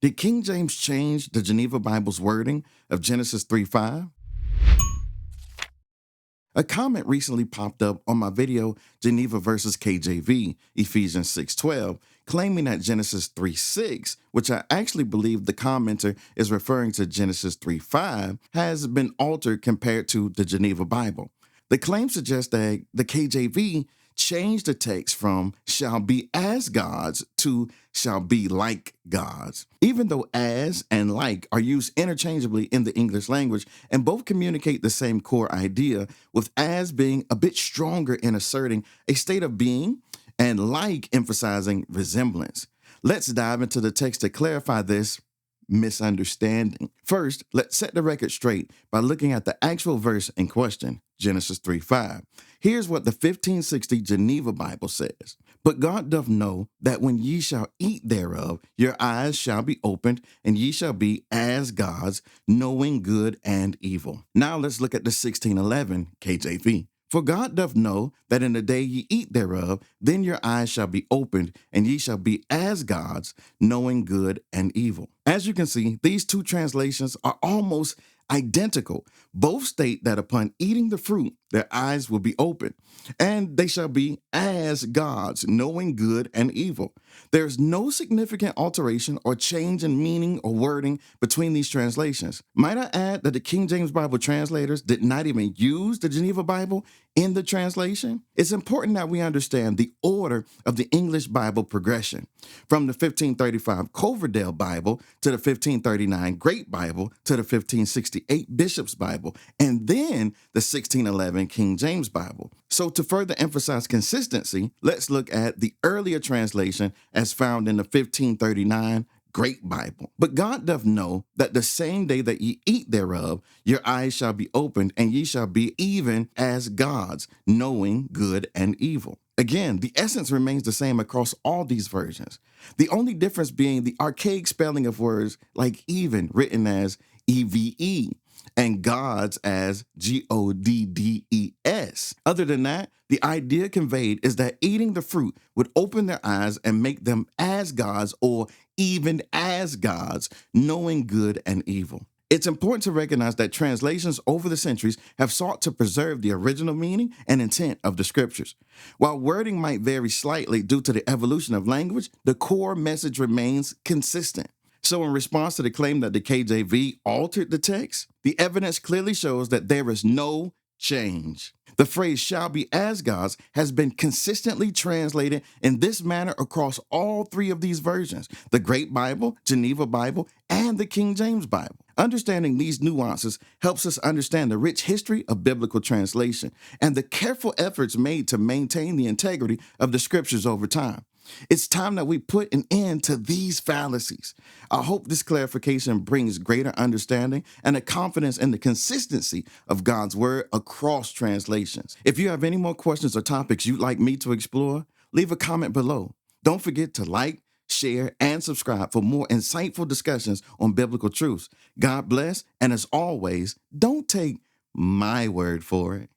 Did King James change the Geneva Bible's wording of Genesis 3:5? A comment recently popped up on my video, Geneva versus KJV, Ephesians 6:12, claiming that Genesis 3:6, which I actually believe the commenter is referring to Genesis 3:5, has been altered compared to the Geneva Bible. The claim suggests that the KJV changed the text from shall be as gods to shall be like gods. Even though as and like are used interchangeably in the English language and both communicate the same core idea, with as being a bit stronger in asserting a state of being and like emphasizing resemblance. Let's dive into the text to clarify this misunderstanding. First, let's set the record straight by looking at the actual verse in question, Genesis 3:5. Here's what the 1560 Geneva Bible says. But God doth know that when ye shall eat thereof, your eyes shall be opened, and ye shall be as gods, knowing good and evil. Now let's look at the 1611 KJV. For God doth know that in the day ye eat thereof, then your eyes shall be opened, and ye shall be as gods, knowing good and evil. As you can see, these two translations are almost identical. Both state that upon eating the fruit, their eyes will be opened, and they shall be as gods, knowing good and evil. There's no significant alteration or change in meaning or wording between these translations. Might I add that the King James Bible translators did not even use the Geneva Bible in the translation? It's important that we understand the order of the English Bible progression, from the 1535 Coverdale Bible to the 1539 Great Bible to the 1568 Bishop's Bible, and then the 1611 King James Bible. So to further emphasize consistency, let's look at the earlier translation as found in the 1539 Great Bible. But God doth know that the same day that ye eat thereof, your eyes shall be opened, and ye shall be even as gods, knowing good and evil. Again, the essence remains the same across all these versions. The only difference being the archaic spelling of words like even, written as EVE, and gods as GODDES. Other than that, the idea conveyed is that eating the fruit would open their eyes and make them as gods or even as gods, knowing good and evil. It's important to recognize that translations over the centuries have sought to preserve the original meaning and intent of the scriptures. While wording might vary slightly due to the evolution of language, the core message remains consistent. So in response to the claim that the KJV altered the text, the evidence clearly shows that there is no change. The phrase shall be as gods has been consistently translated in this manner across all three of these versions, the Great Bible, Geneva Bible, and the King James Bible. Understanding these nuances helps us understand the rich history of biblical translation and the careful efforts made to maintain the integrity of the scriptures over time. It's time that we put an end to these fallacies. I hope this clarification brings greater understanding and a confidence in the consistency of God's word across translations. If you have any more questions or topics you'd like me to explore, leave a comment below. Don't forget to like, share, and subscribe for more insightful discussions on biblical truths. God bless, and as always, don't take my word for it.